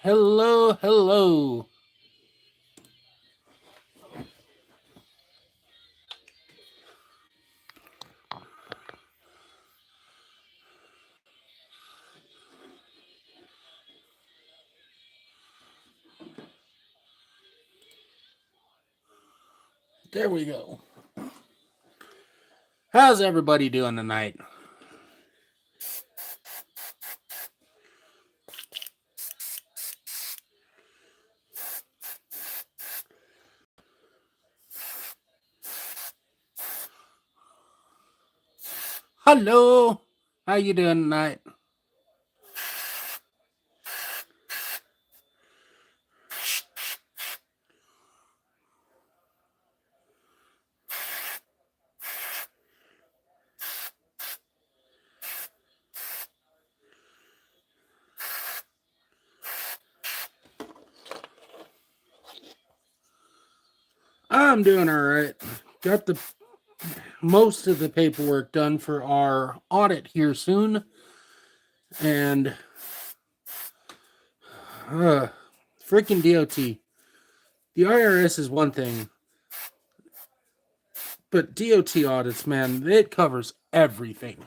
Hello, hello. There we go. How's everybody doing tonight? Hello. How you doing tonight? I'm doing all right. Got the most of the paperwork done for our audit here soon, and freaking DOT. The IRS is one thing, but DOT audits, man, it covers everything.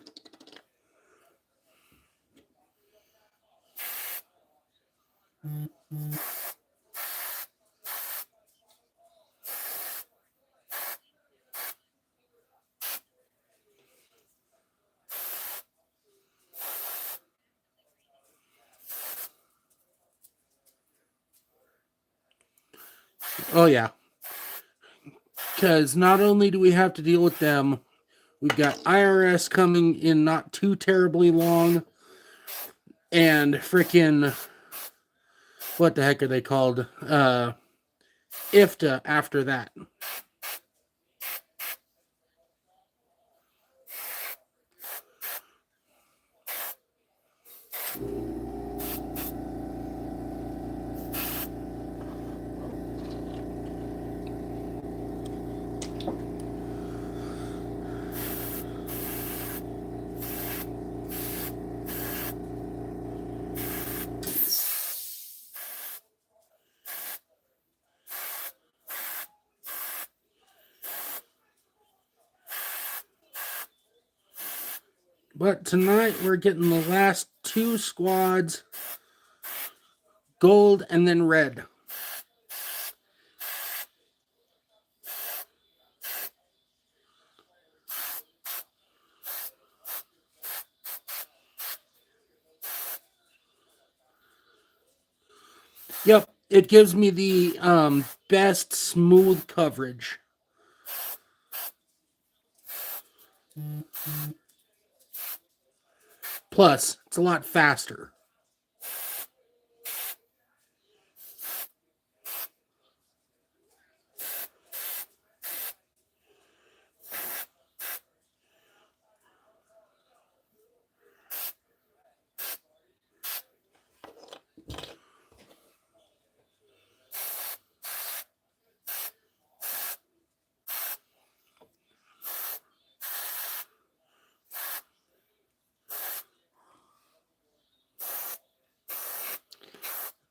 Oh yeah, because not only do we have to deal with them, we've got IRS coming in not too terribly long, and freaking what the heck are they called? IFTA after that. But tonight we're getting the last two squads, gold and then red. Yep, it gives me the best smooth coverage. Plus, it's a lot faster.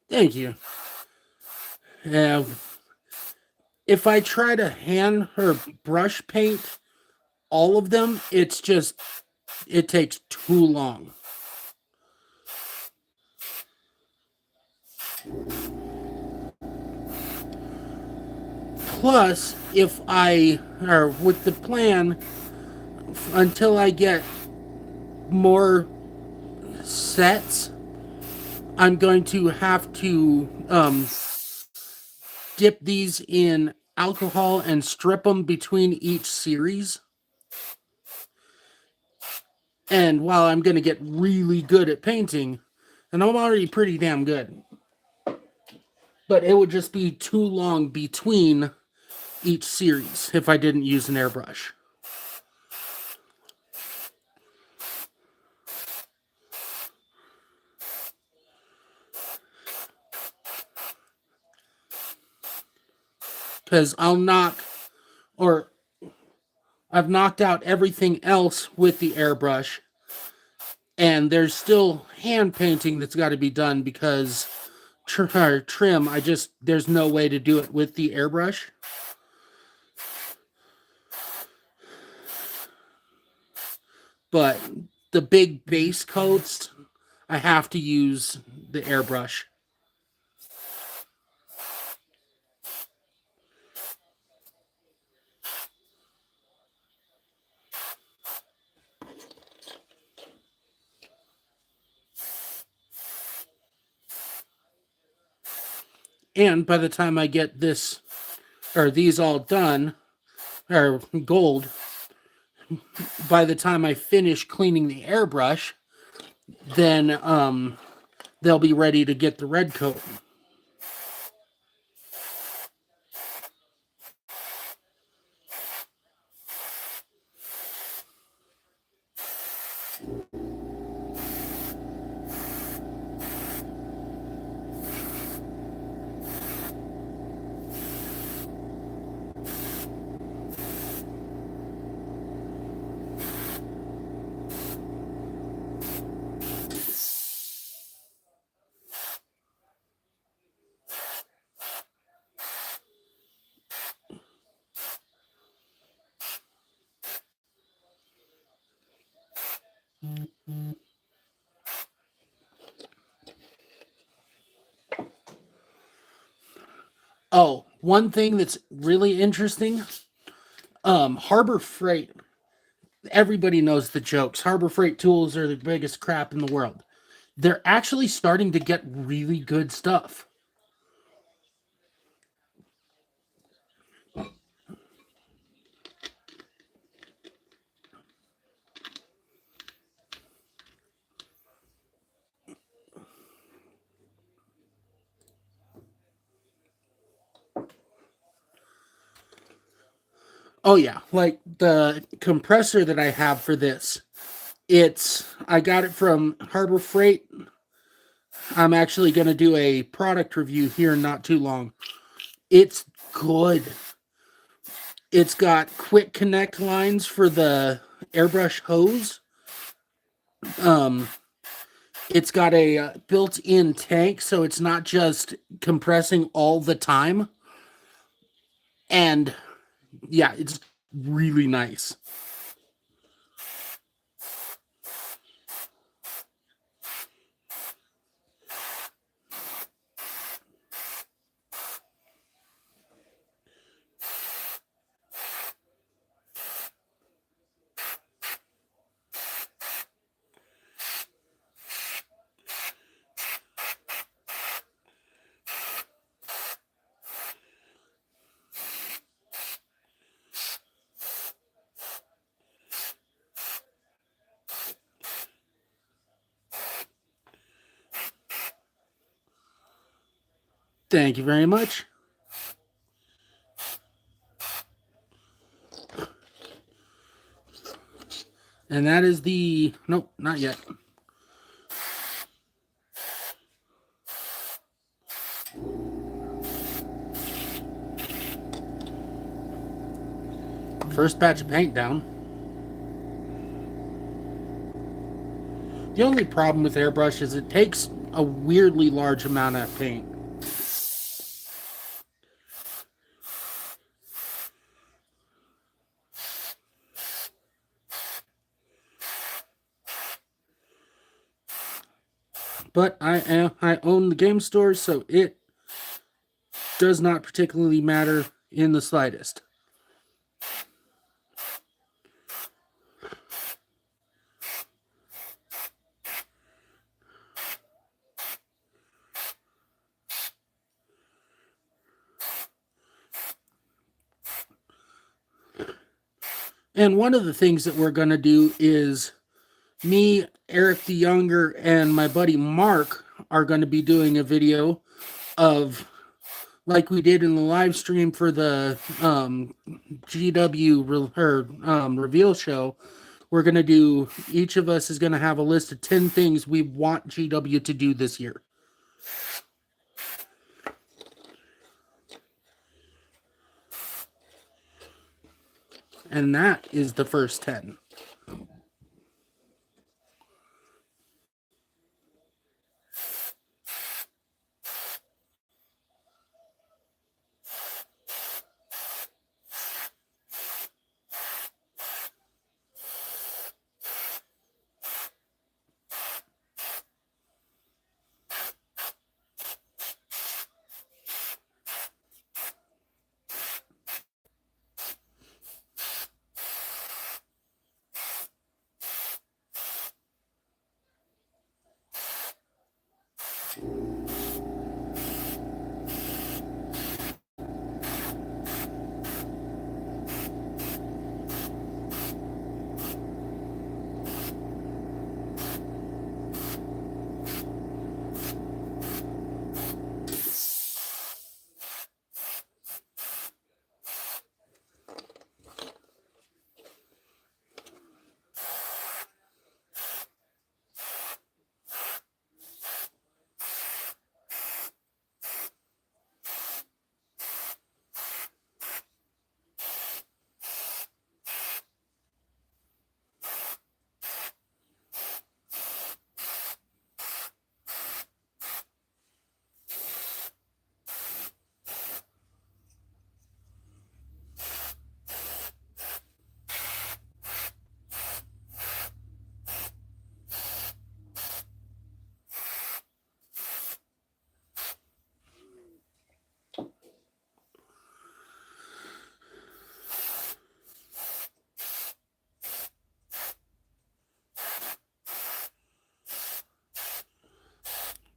Thank you. If I try to hand or brush paint all of them, it takes too long. Plus, with the plan, until I get more sets, I'm going to have to dip these in alcohol and strip them between each series. And while I'm going to get really good at painting, and I'm already pretty damn good, but it would just be too long between each series if I didn't use an airbrush. Because I've knocked out everything else with the airbrush, And there's still hand painting that's got to be done because trim, there's no way to do it with the airbrush. But the big base coats, I have to use the airbrush. And by the time I get this or these all done, or gold, by the time I finish cleaning the airbrush, then they'll be ready to get the red coat. Oh, one thing that's really interesting, Harbor Freight. Everybody knows the jokes. Harbor Freight tools are the biggest crap in the world. They're actually starting to get really good stuff. Oh yeah, like the compressor that I have for this. I got it from Harbor Freight. I'm actually going to do a product review here in not too long. It's good. It's got quick connect lines for the airbrush hose. It's got a built-in tank, so it's not just compressing all the time. And yeah, it's really nice. Thank you very much. And that is the... Nope, not yet. First batch of paint down. The only problem with airbrush is it takes a weirdly large amount of paint. But I own the game store, so it does not particularly matter in the slightest. And one of the things that we're going to do is me, Eric the Younger, and my buddy Mark are going to be doing a video of, like we did in the live stream for the GW reveal show. We're going to do, each of us is going to have a list of 10 things we want GW to do this year. And that is the first 10.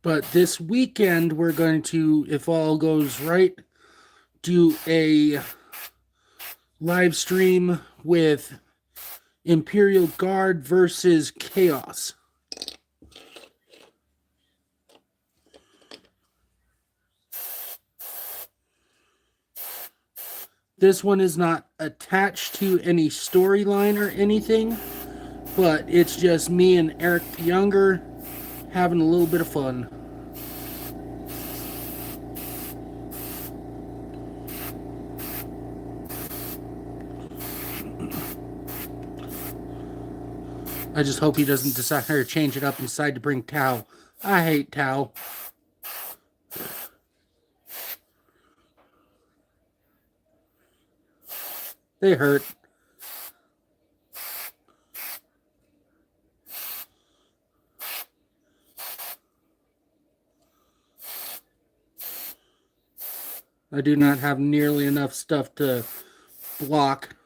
But this weekend, we're going to, if all goes right, do a live stream with Imperial Guard versus Chaos. This one is not attached to any storyline or anything, but it's just me and Eric the Younger having a little bit of fun. I just hope he doesn't decide to change it up and decide to bring Tau. I hate Tau. They hurt. I do not have nearly enough stuff to block.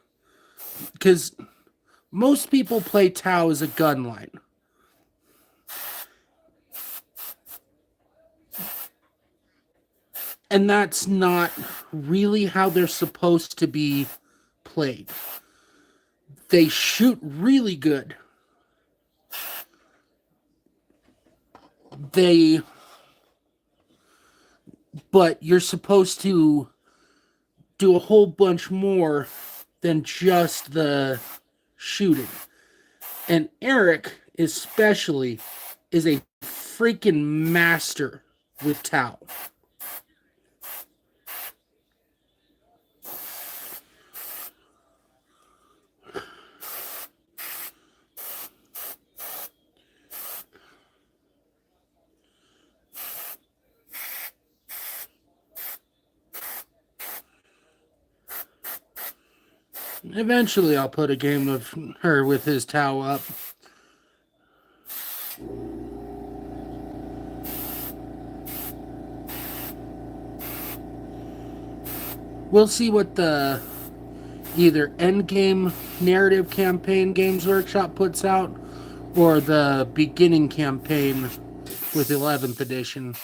Because most people play Tau as a gun line. And that's not really how they're supposed to be played. They shoot really good. But you're supposed to do a whole bunch more than just the shooting. And Eric, especially, is a freaking master with Tau. Eventually, I'll put a game of her with his Tau up. We'll see what the either Endgame narrative campaign Games Workshop puts out or the beginning campaign with 11th edition.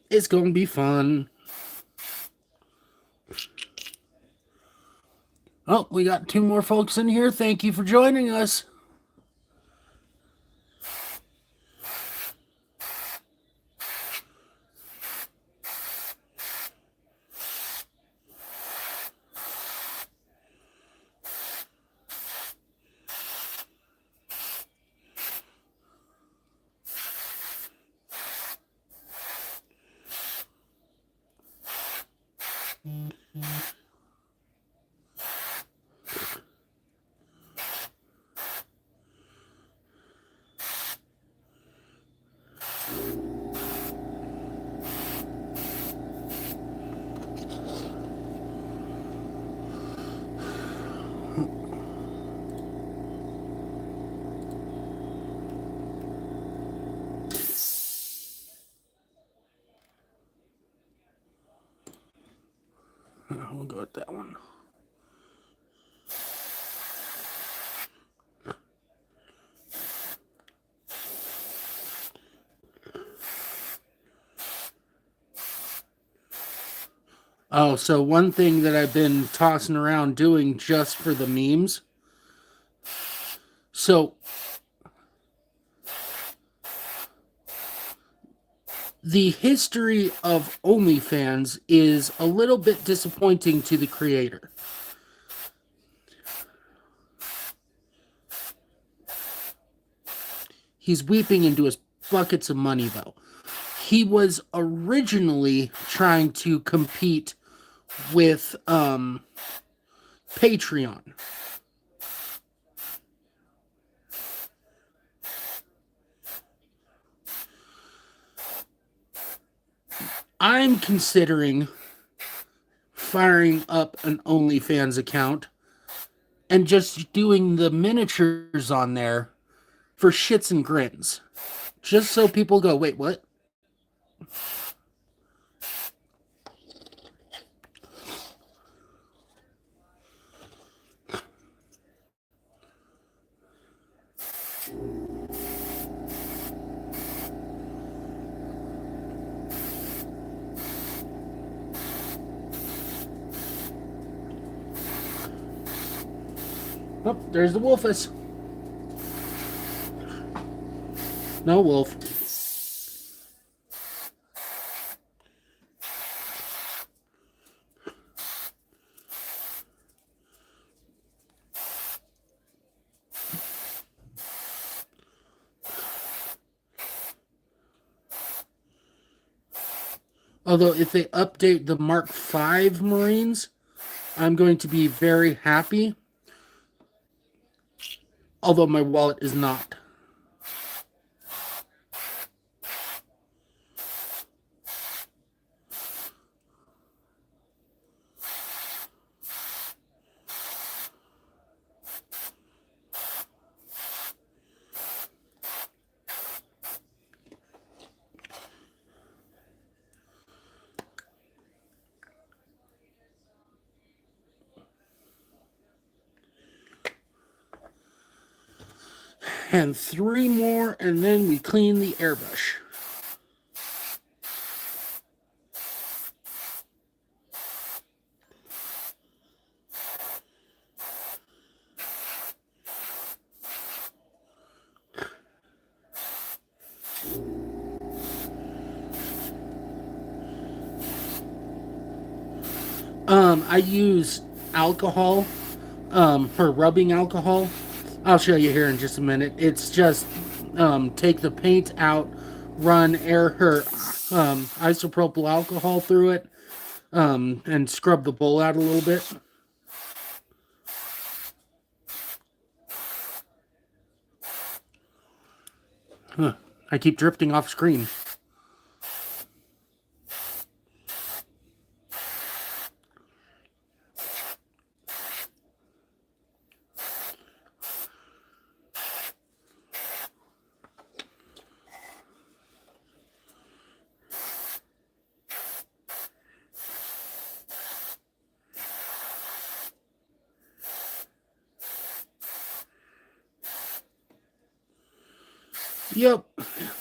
It's going to be fun. Oh, we got 2 more folks in here. Thank you for joining us. We'll go with that one. Oh, so one thing that I've been tossing around doing just for the memes. So, the history of OnlyFans is a little bit disappointing to the creator. He's weeping into his buckets of money, though. He was originally trying to compete with Patreon. I'm considering firing up an OnlyFans account and just doing the miniatures on there for shits and grins. Just so people go, wait, what? Oh, there's the wolfus. No wolf. Although if they update the Mark V Marines, I'm going to be very happy. Although my wallet is not. And 3 more, and then we clean the airbrush. I use alcohol, for rubbing alcohol. I'll show you here in just a minute. It's just, take the paint out, run isopropyl alcohol through it, and scrub the bowl out a little bit. Huh. I keep drifting off screen. Yep,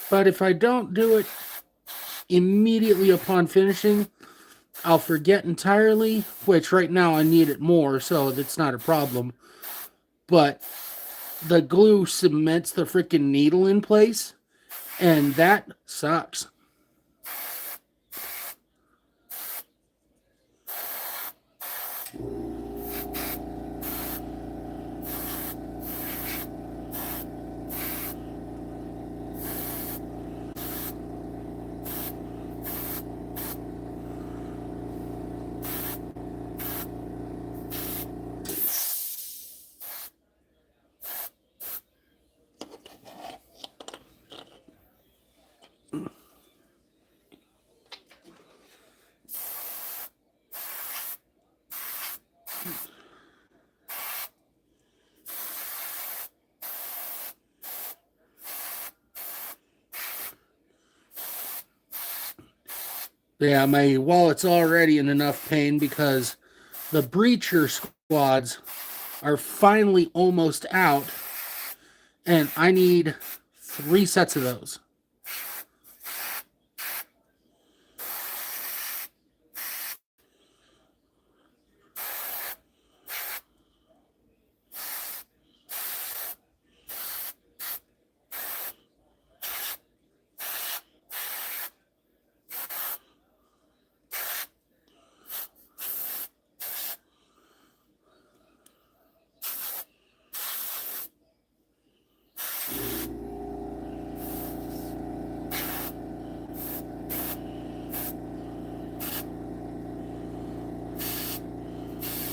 but if I don't do it immediately upon finishing, I'll forget entirely, which right now I need it more, so that's not a problem. But the glue cements the freaking needle in place, and that sucks. Yeah, my wallet's already in enough pain because the breacher squads are finally almost out, and I need 3 sets of those.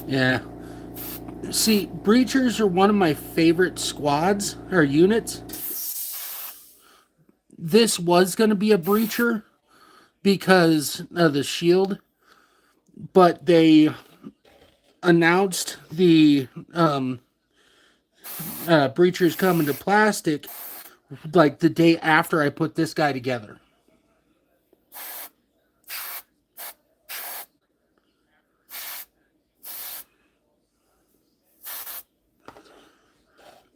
Yeah. See, breachers are one of my favorite squads or units. This was going to be a breacher because of the shield, but they announced the breachers coming to plastic like the day after I put this guy together.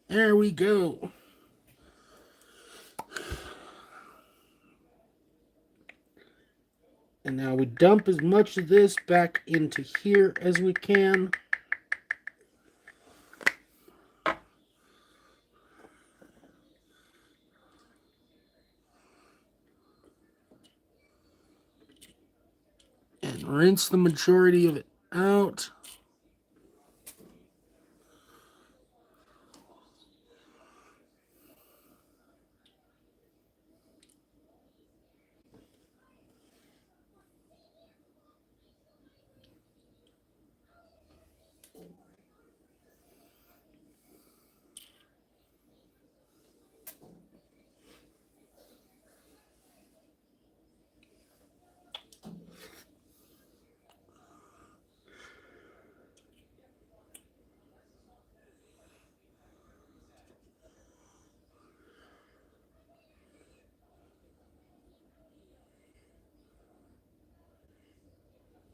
There we go. And now we dump as much of this back into here as we can. And rinse the majority of it out.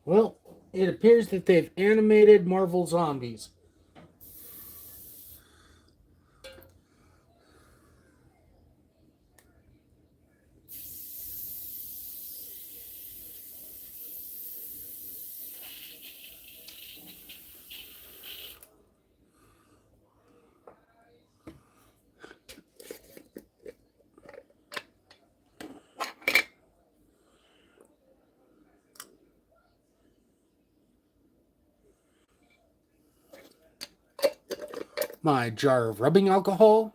Well, it appears that they've animated Marvel Zombies. My jar of rubbing alcohol.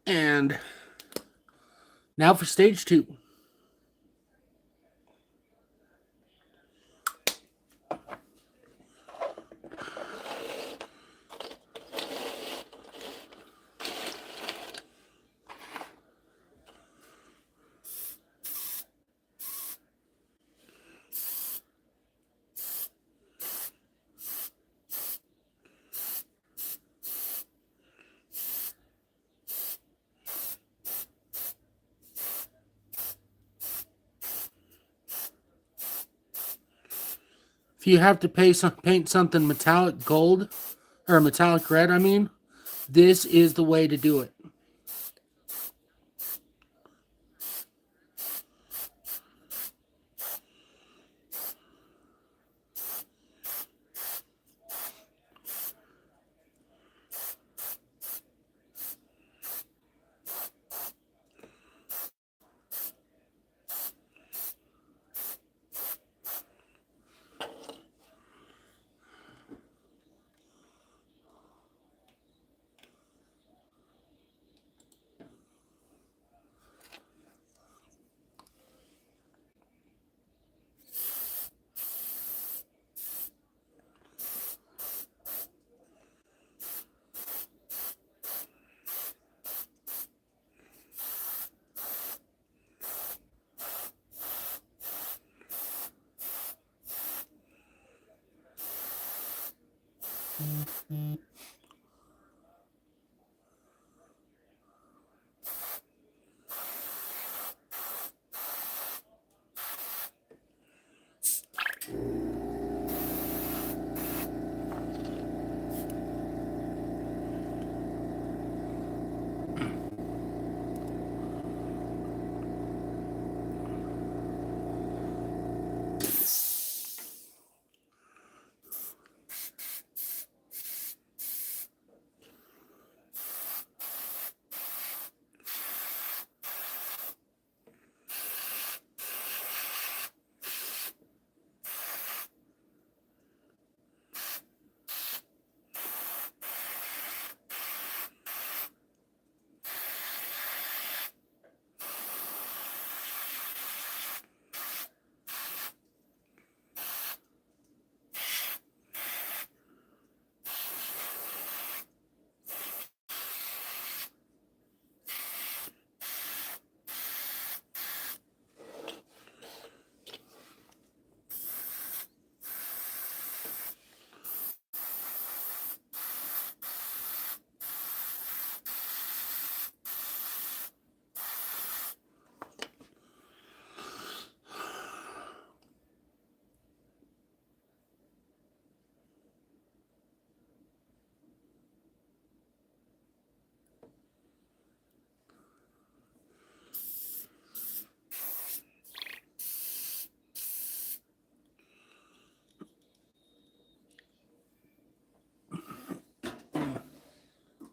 And now for stage 2. If you have to paint something metallic gold, or metallic red, I mean, this is the way to do it.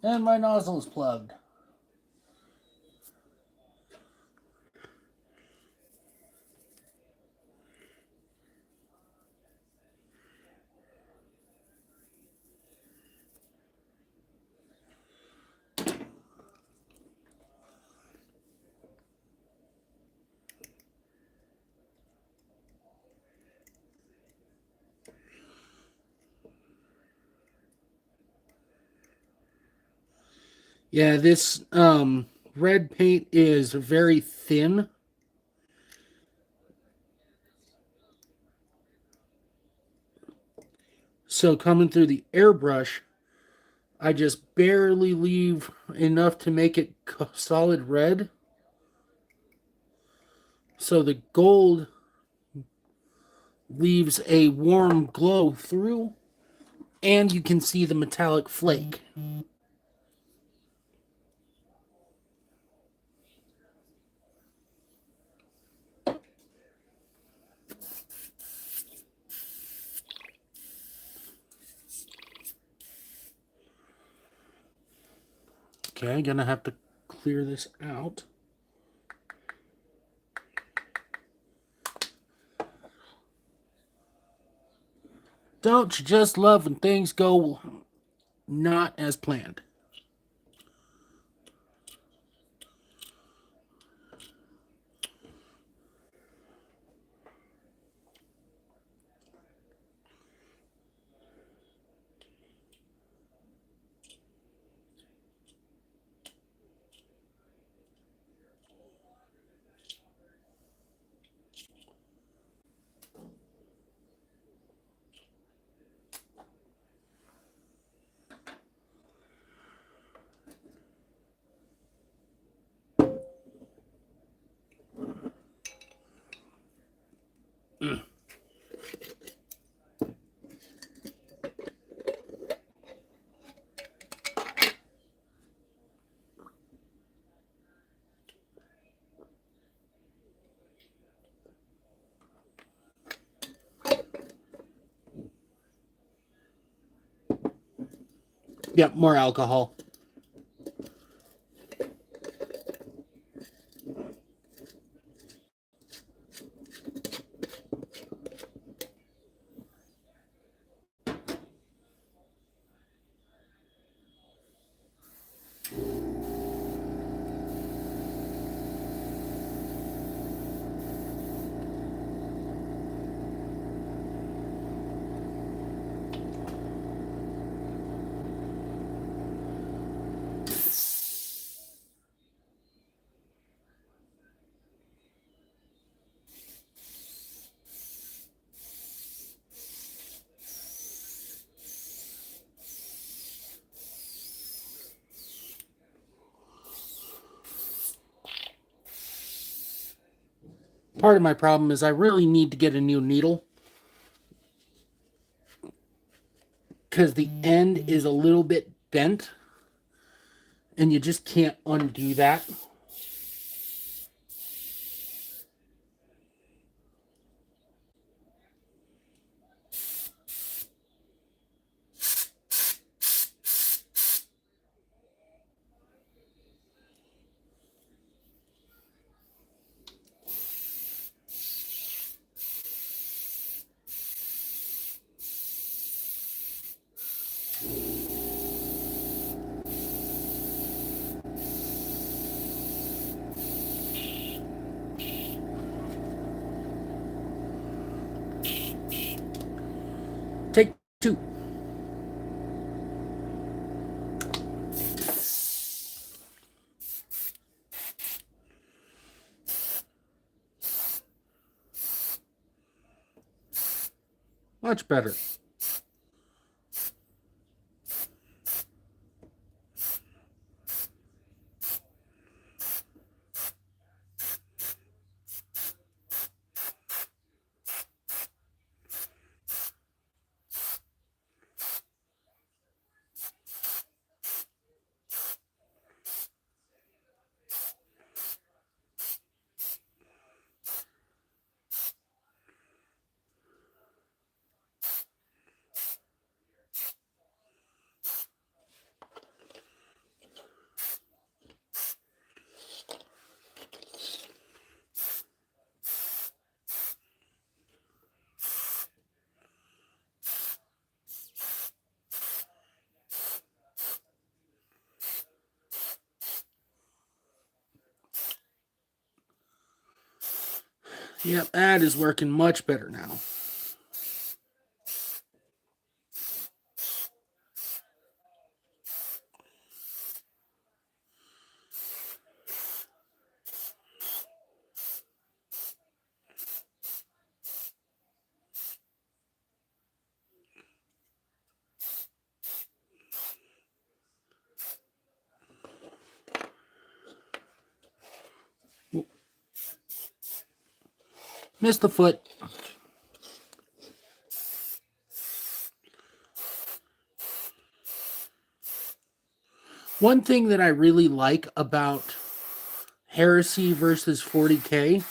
And my nozzle is plugged. Yeah, this red paint is very thin. So coming through the airbrush, I just barely leave enough to make it solid red. So the gold leaves a warm glow through, and you can see the metallic flake. Okay, gonna have to clear this out. Don't you just love when things go not as planned? Yep, more alcohol. Part of my problem is I really need to get a new needle because the end is a little bit bent and you just can't undo that. Take two. Much better. Yep, that is working much better now. Missed the foot. One thing that I really like about Heresy versus 40K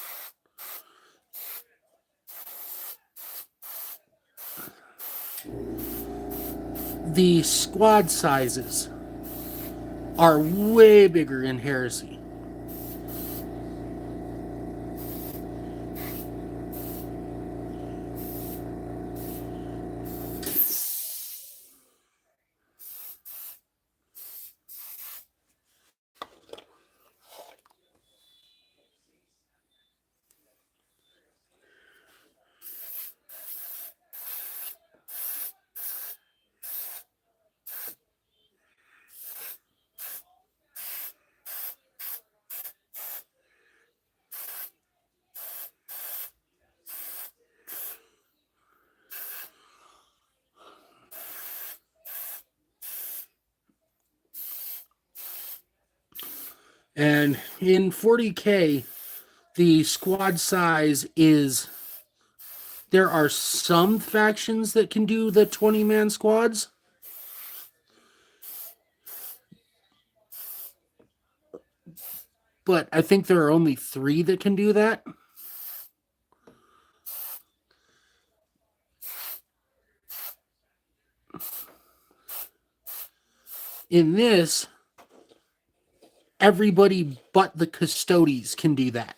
the squad sizes are way bigger in Heresy. And in 40K, the squad size is. There are some factions that can do the 20-man squads. But I think there are only 3 that can do that. In this, everybody but the Custodes can do that.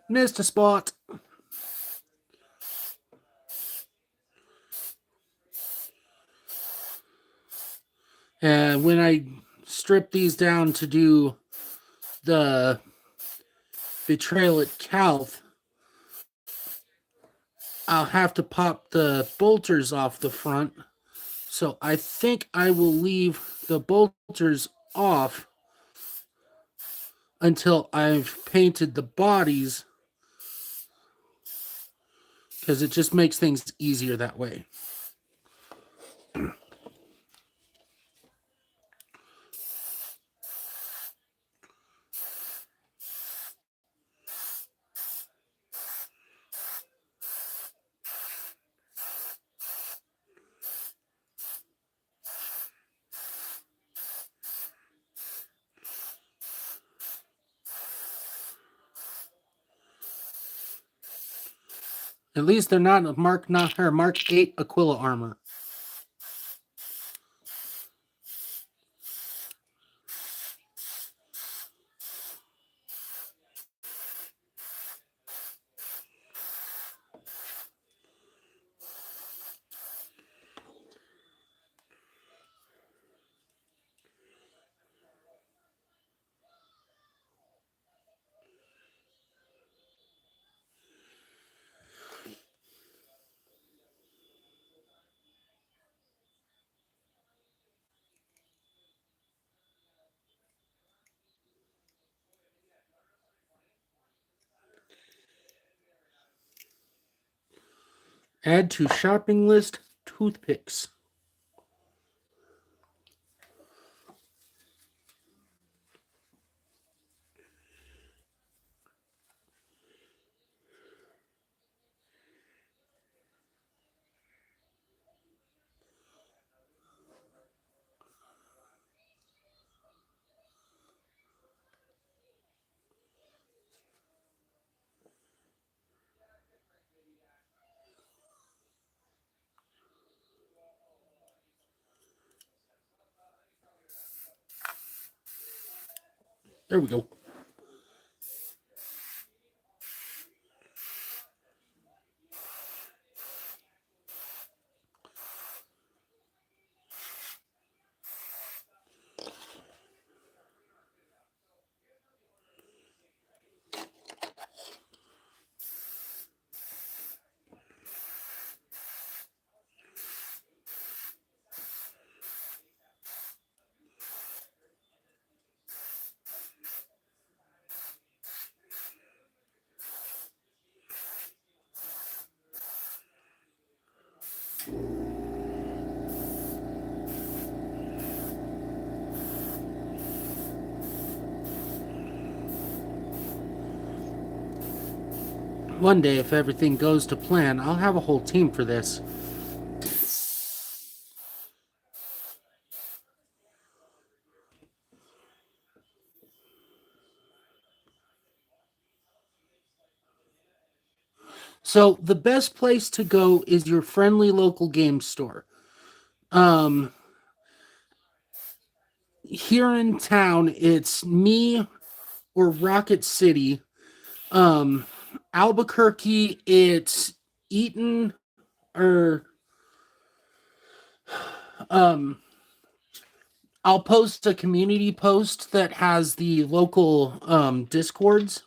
Missed a spot. And when I strip these down to do the betrayal at Calth, I'll have to pop the bolters off the front. So I think I will leave the bolters off until I've painted the bodies, because it just makes things easier that way. At least they're not Mark 8 Aquila armor. Add to shopping list toothpicks. There we go. One day, if everything goes to plan, I'll have a whole team for this. So the best place to go is your friendly local game store. Here in town, it's me or Rocket City. Albuquerque, it's Eaton or I'll post a community post that has the local discords.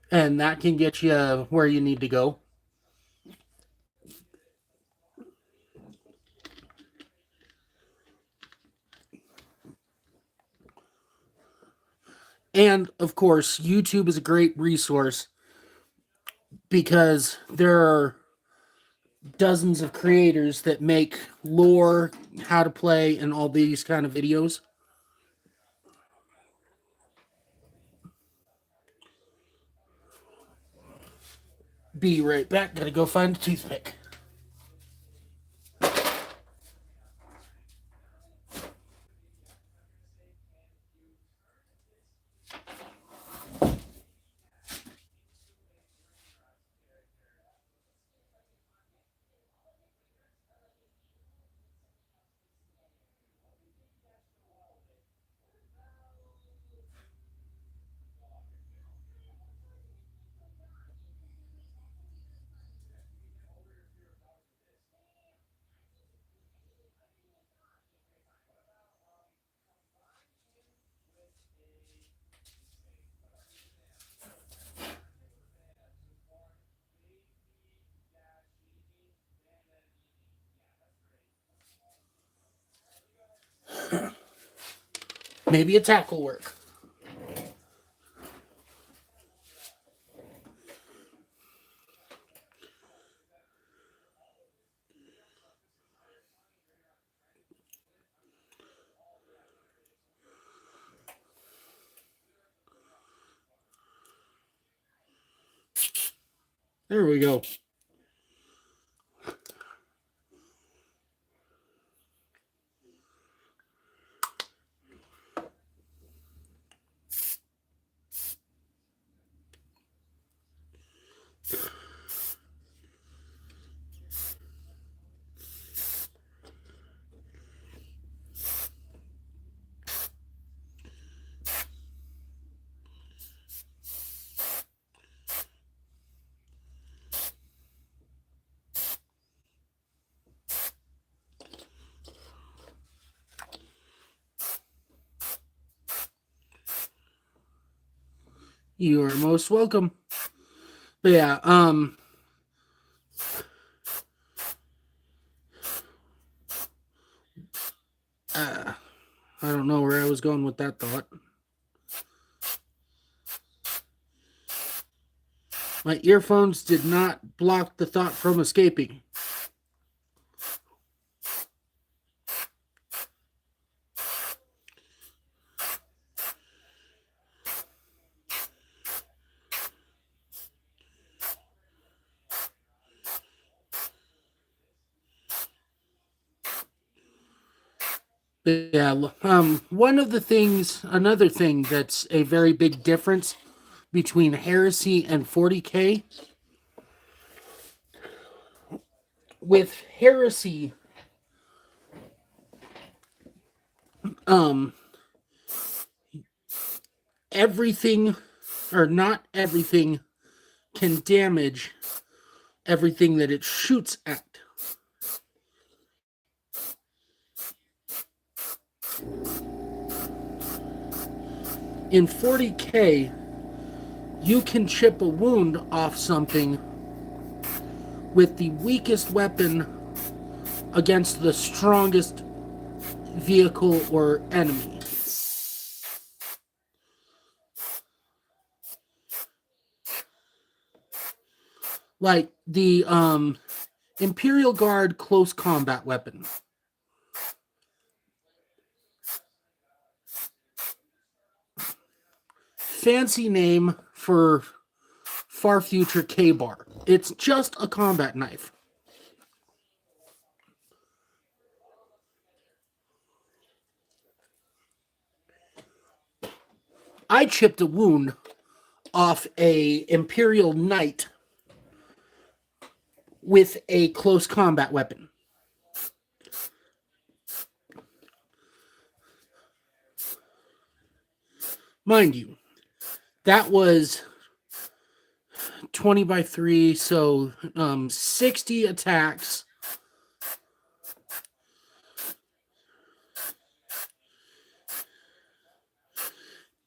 And that can get you where you need to go. And of course, YouTube is a great resource because there are dozens of creators that make lore, how to play, and all these kind of videos. Be right back. Gotta go find a toothpick. Maybe attack will work. There we go. You are most welcome. But yeah, I don't know where I was going with that thought. My earphones did not block the thought from escaping. Yeah, another thing that's a very big difference between Heresy and 40K. With Heresy, everything, or not everything, can damage everything that it shoots at. In 40K, you can chip a wound off something with the weakest weapon against the strongest vehicle or enemy. Like the Imperial Guard close combat weapon. Fancy name for far future K-bar. It's just a combat knife. I chipped a wound off a Imperial Knight with a close combat weapon. Mind you, that was 20 by 3, so 60 attacks.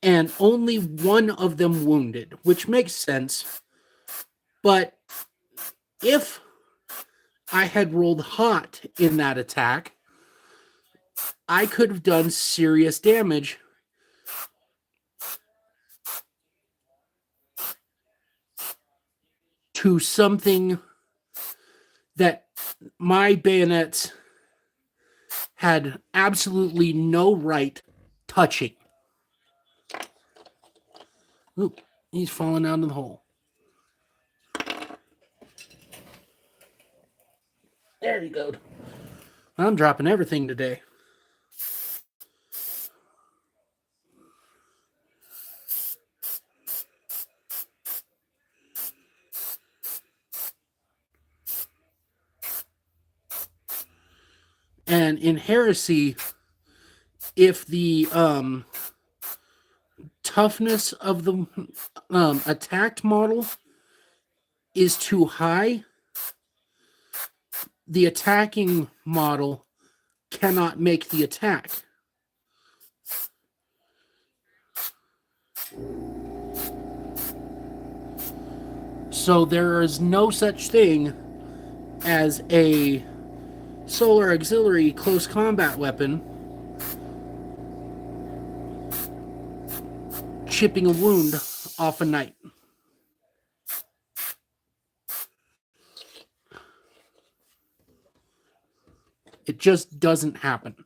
And only one of them wounded, which makes sense. But if I had rolled hot in that attack, I could have done serious damage to something that my bayonets had absolutely no right touching. Oop, he's falling out of the hole. There you go. I'm dropping everything today. And in Heresy, if the toughness of the attacked model is too high, the attacking model cannot make the attack. So there is no such thing as a solar auxiliary close combat weapon chipping a wound off a knight. It just doesn't happen.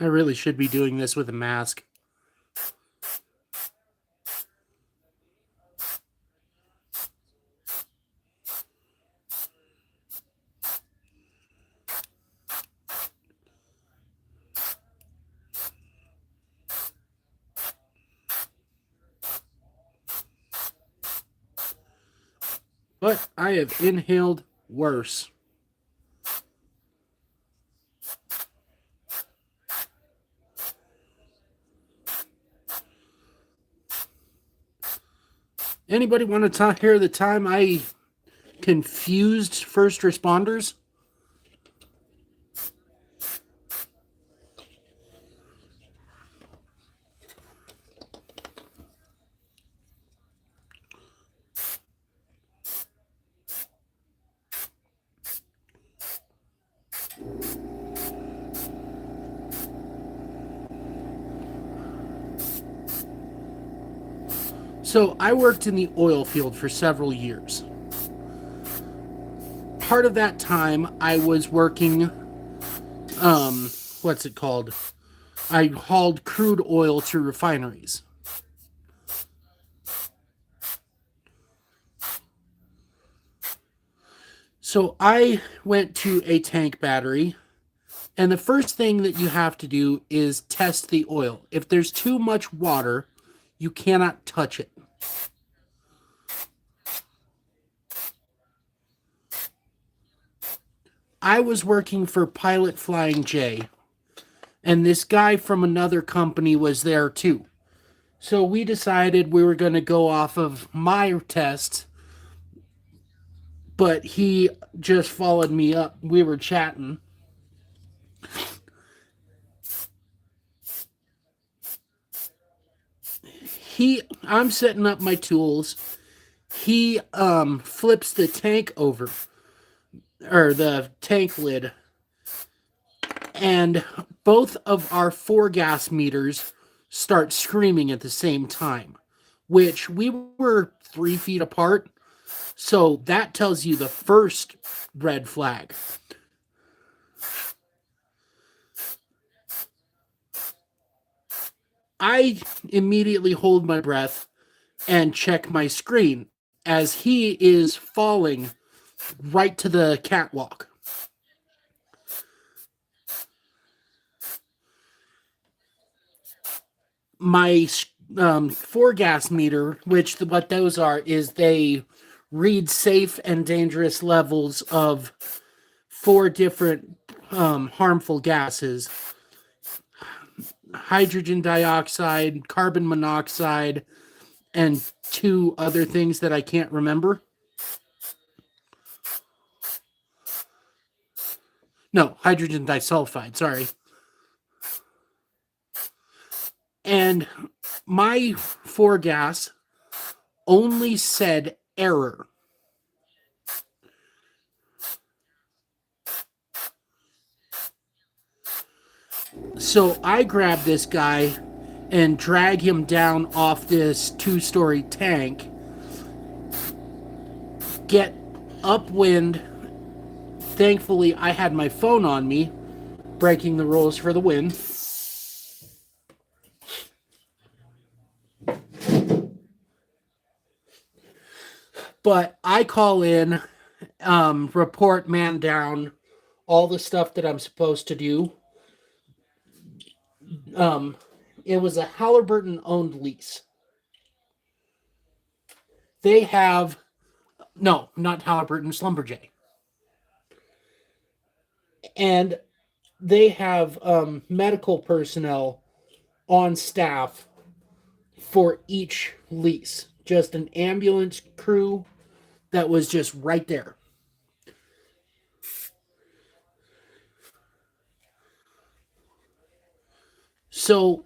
I really should be doing this with a mask. But I have inhaled worse. Anybody want to hear the time I confused first responders? So I worked in the oil field for several years. Part of that time I was working, what's it called? I hauled crude oil to refineries. So I went to a tank battery, and the first thing that you have to do is test the oil. If there's too much water, you cannot touch it. I was working for Pilot Flying J, and this guy from another company was there too. So we decided we were going to go off of my test, but he just followed me up. We were chatting. I'm setting up my tools. He flips the tank over, or the tank lid, and both of our 4-gas meters start screaming at the same time, which we were 3 feet apart. So that tells you the first red flag. I immediately hold my breath and check my screen as he is falling right to the catwalk. My 4-gas meter, which what those are, is they read safe and dangerous levels of 4 different harmful gases: hydrogen dioxide, carbon monoxide, and 2 other things that I can't remember. No, hydrogen disulfide, sorry. And my 4-gas only said error. So I grab this guy and drag him down off this 2-story tank, get upwind. Thankfully, I had my phone on me, breaking the rules for the win. But I call in, report man down, all the stuff that I'm supposed to do. Um, it was a Halliburton owned lease. They have, no, not Halliburton, Slumberjay. And they have medical personnel on staff for each lease. Just an ambulance crew that was just right there. So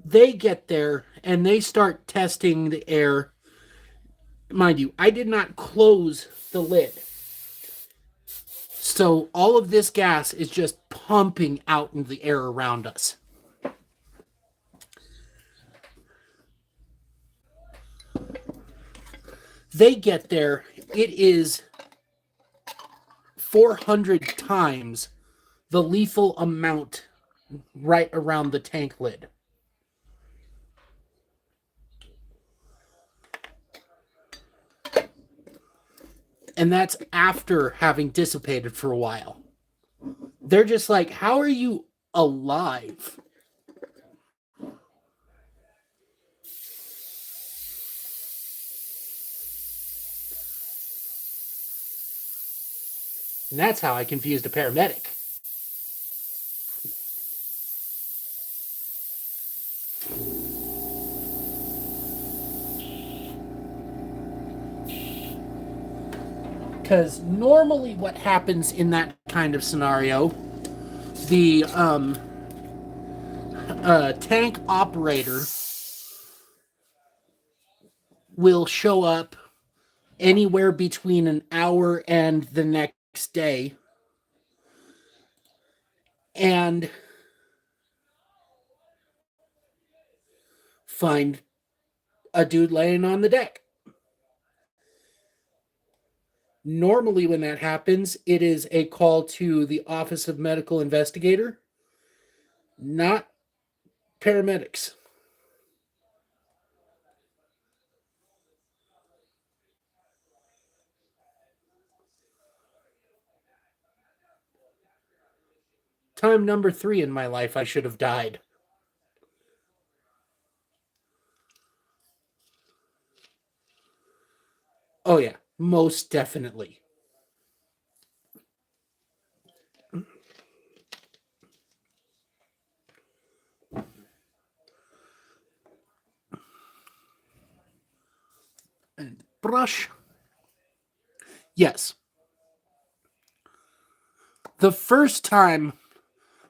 they get there and they start testing the air. Mind you, I did not close the lid. So all of this gas is just pumping out into the air around us. They get there, it is 400 times the lethal amount right around the tank lid. And that's after having dissipated for a while. They're just like, how are you alive? And that's how I confused a paramedic. Because normally what happens in that kind of scenario, the tank operator will show up anywhere between an hour and the next day and find a dude laying on the deck. Normally, when that happens, it is a call to the Office of Medical Investigator, not paramedics. Time number 3 in my life, I should have died. Oh, yeah, most definitely. And brush. Yes. The first time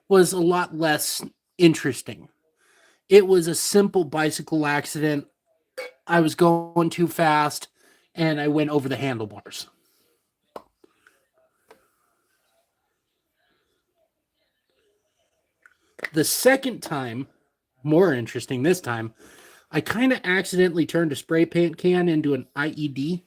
was a lot less interesting. It was a simple bicycle accident. I was going too fast and I went over the handlebars. The second time, more interesting this time, I kind of accidentally turned a spray paint can into an IED.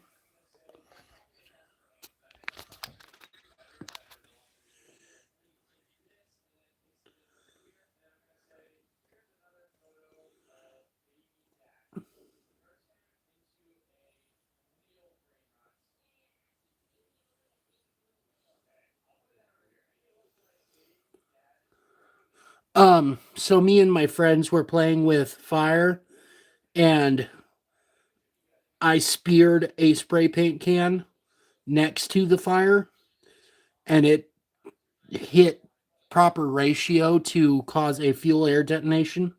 So me and my friends were playing with fire and I speared a spray paint can next to the fire and it hit proper ratio to cause a fuel air detonation.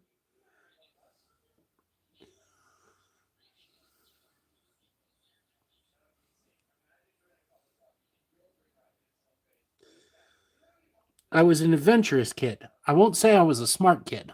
I was an adventurous kid. I won't say I was a smart kid.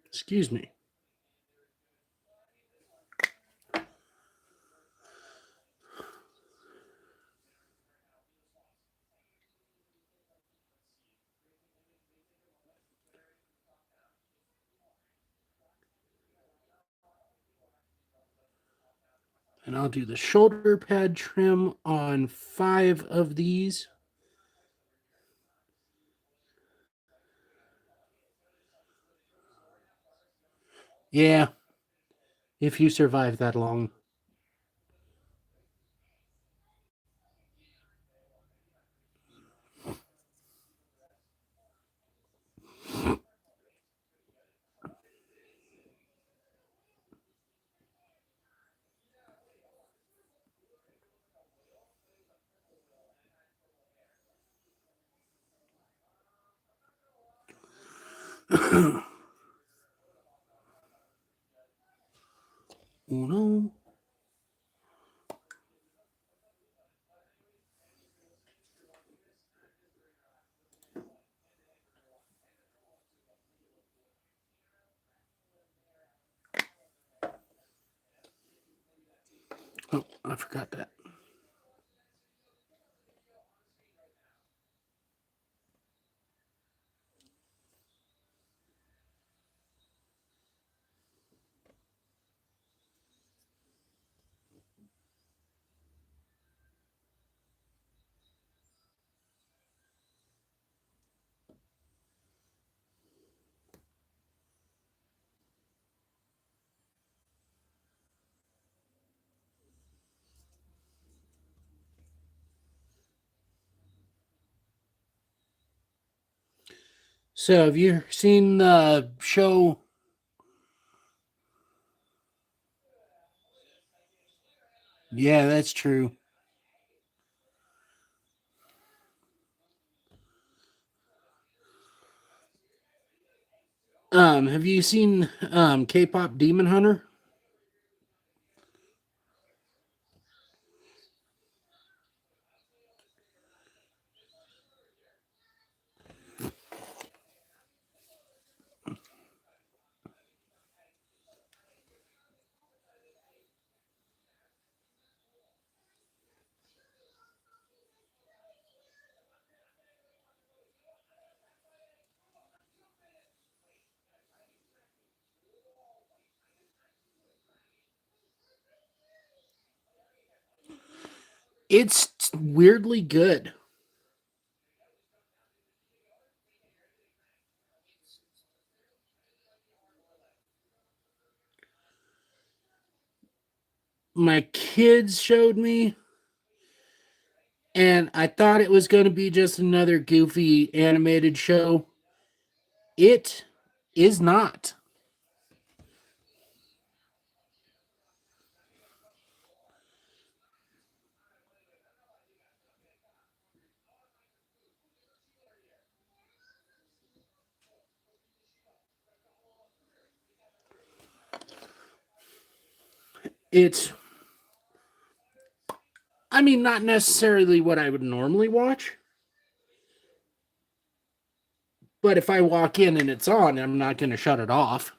Excuse me. And I'll do the shoulder pad trim on 5 of these. Yeah, if you survive that long. Uno. Oh, I forgot that. So, have you seen the show? Yeah, that's true. Have you seen K-pop Demon Hunter? It's weirdly good. My kids showed me, and I thought it was going to be just another goofy animated show. It is not. It's, I mean, not necessarily what I would normally watch, but if I walk in and it's on, I'm not going to shut it off.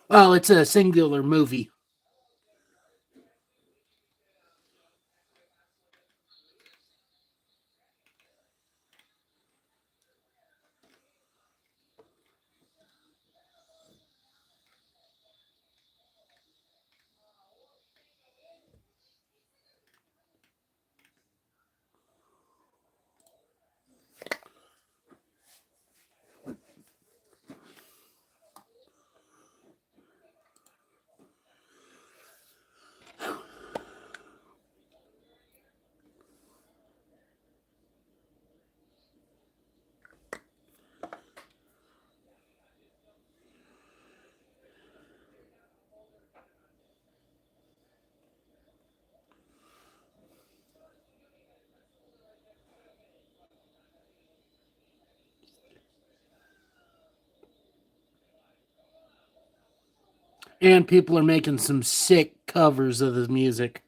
Well, it's a singular movie. And people are making some sick covers of the music.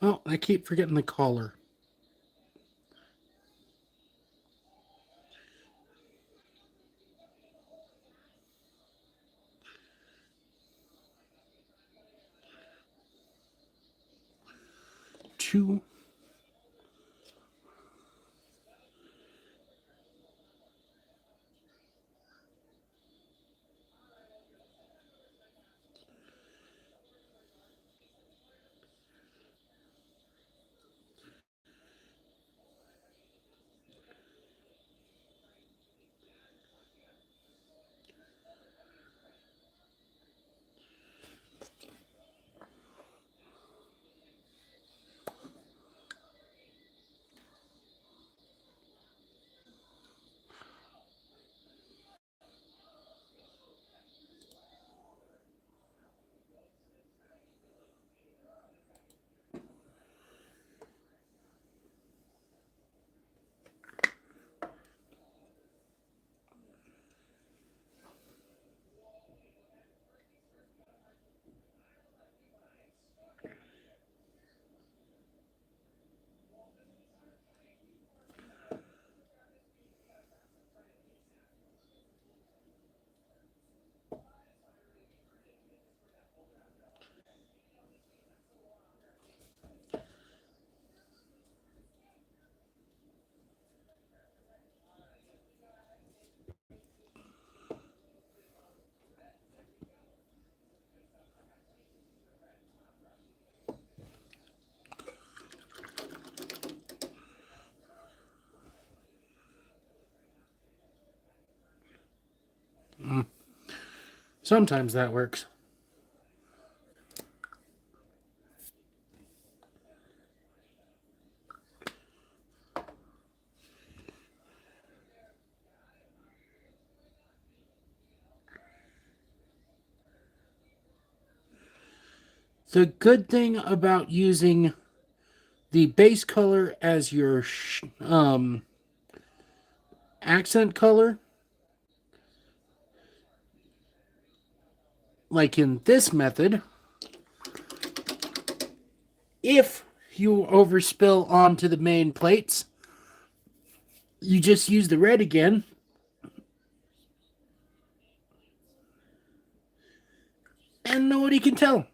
Oh, I keep forgetting the collar. Two. Sometimes that works. The good thing about using the base color as your accent color, like in this method, if you overspill onto the main plates, you just use the red again, and nobody can tell.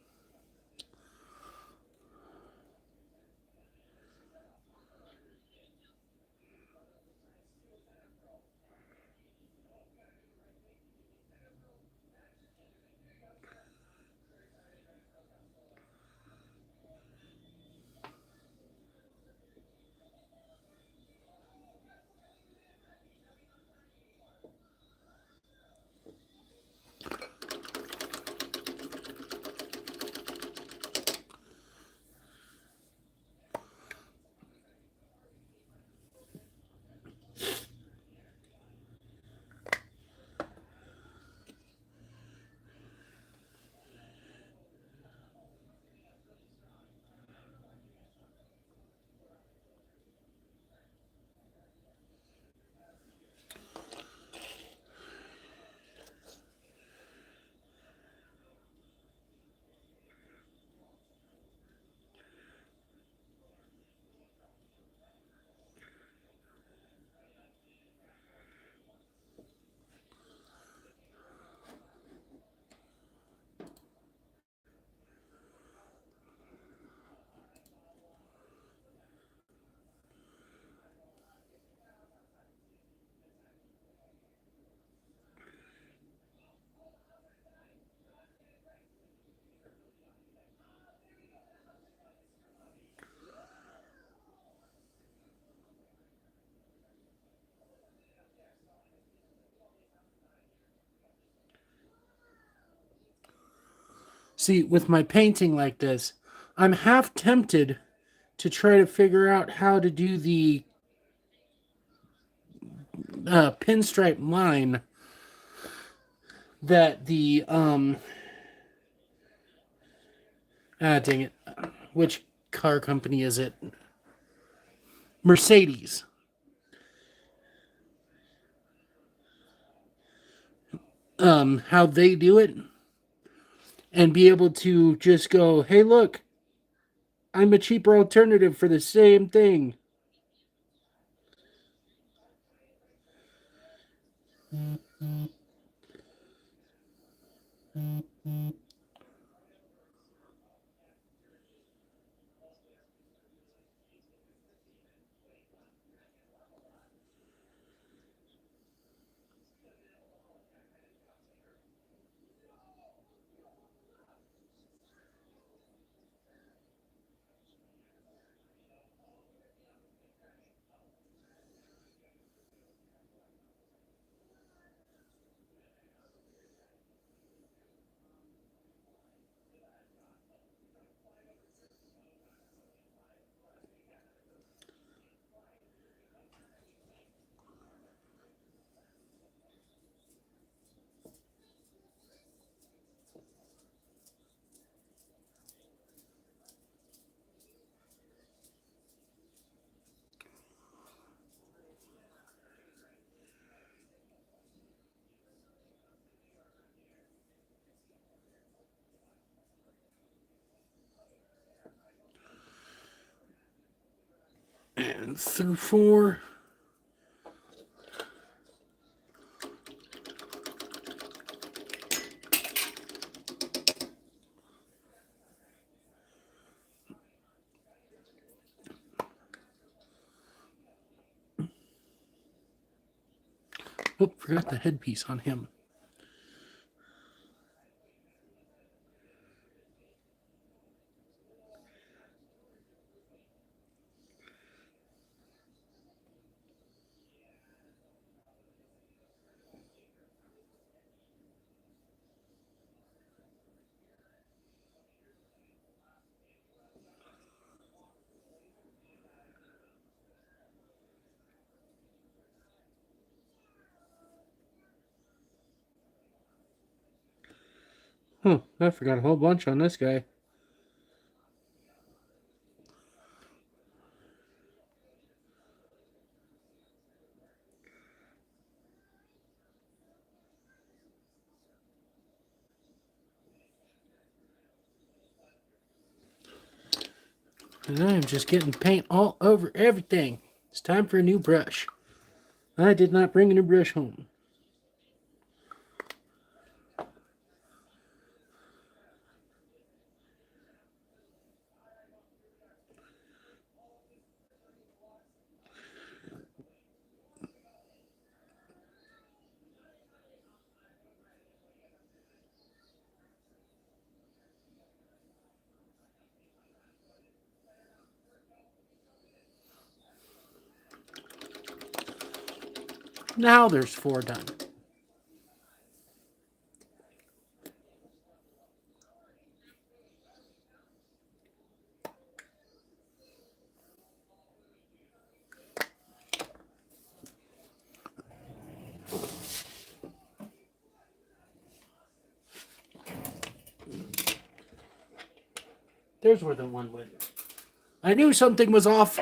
See, with my painting like this, I'm half tempted to try to figure out how to do the pinstripe line that the dang it, which car company is it? Mercedes. How they do it, and be able to just go, hey, look, I'm a cheaper alternative for the same thing. And through 4. Oh, forgot the headpiece on him. I forgot a whole bunch on this guy. And I am just getting paint all over everything. It's time for a new brush. I did not bring a new brush home. Now there's 4 done. There's where the one went. I knew something was off.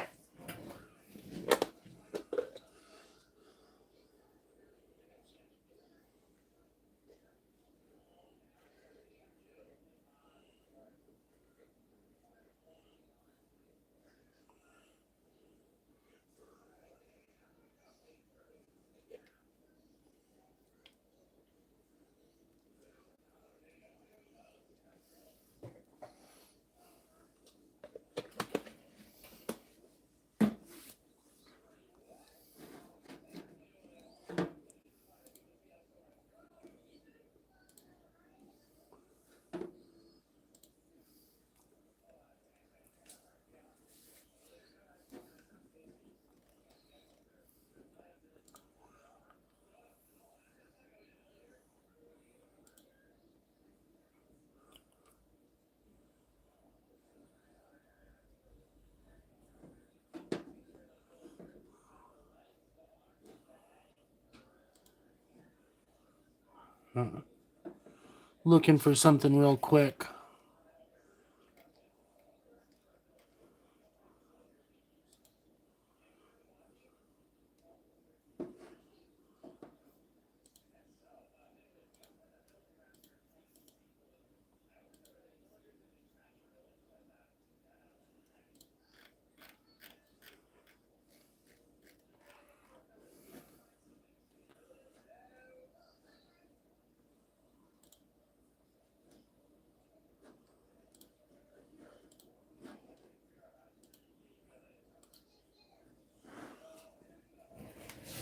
Looking for something real quick.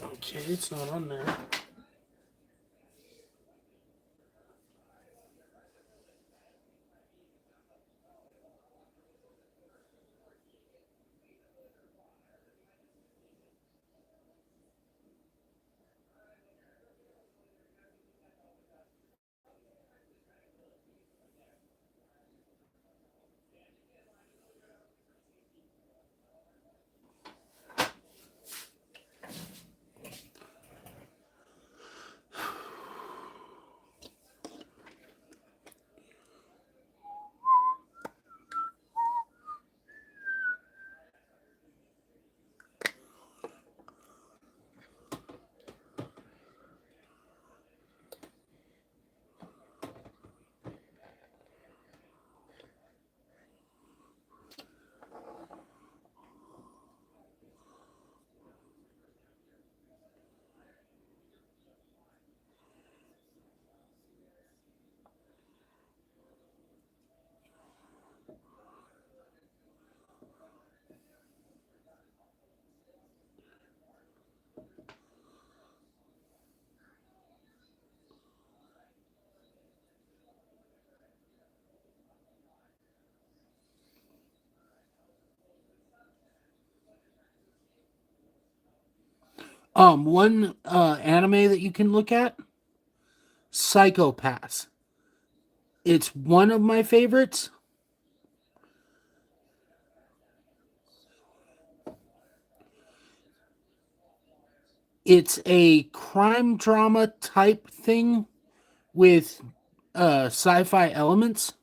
Okay, it's not on there. One anime that you can look at, Psychopaths. It's one of my favorites. It's a crime drama type thing with sci-fi elements.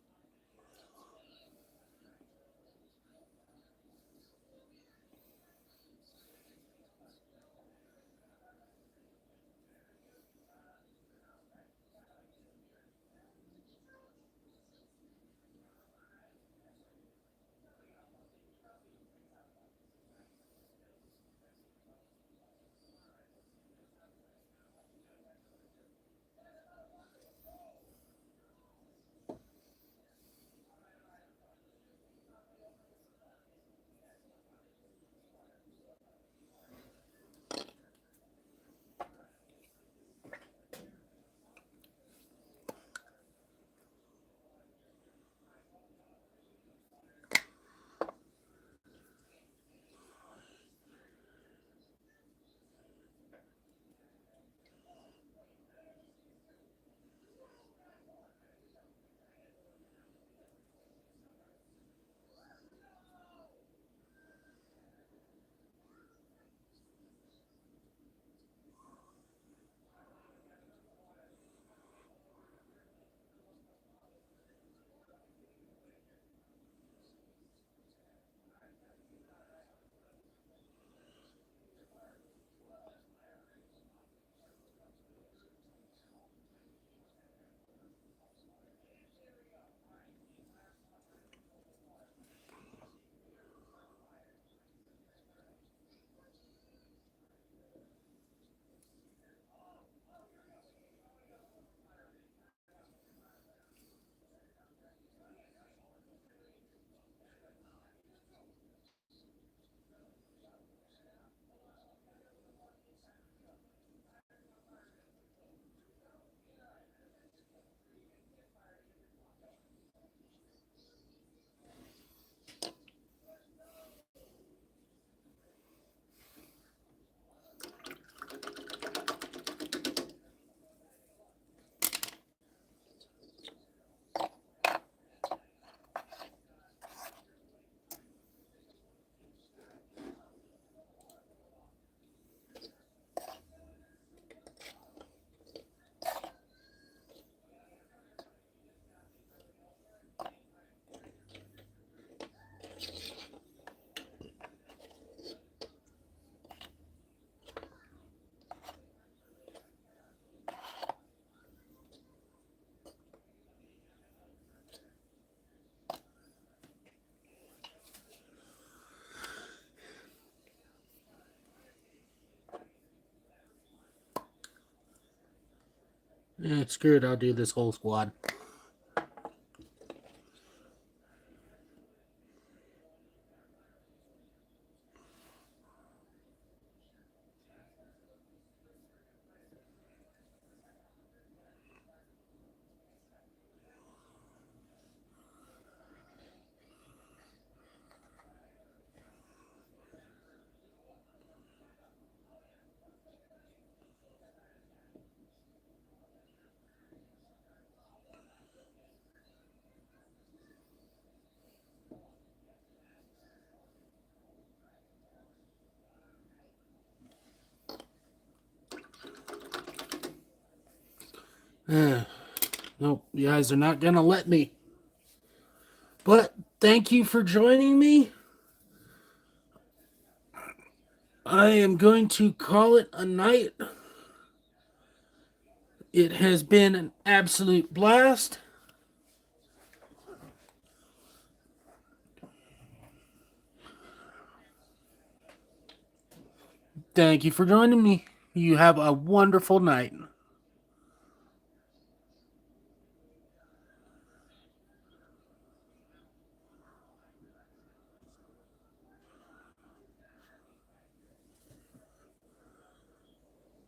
Screw it, I'll do this whole squad. Nope, you guys are not gonna let me. But thank you for joining me. I am going to call it a night. It has been an absolute blast. Thank you for joining me. You have a wonderful night.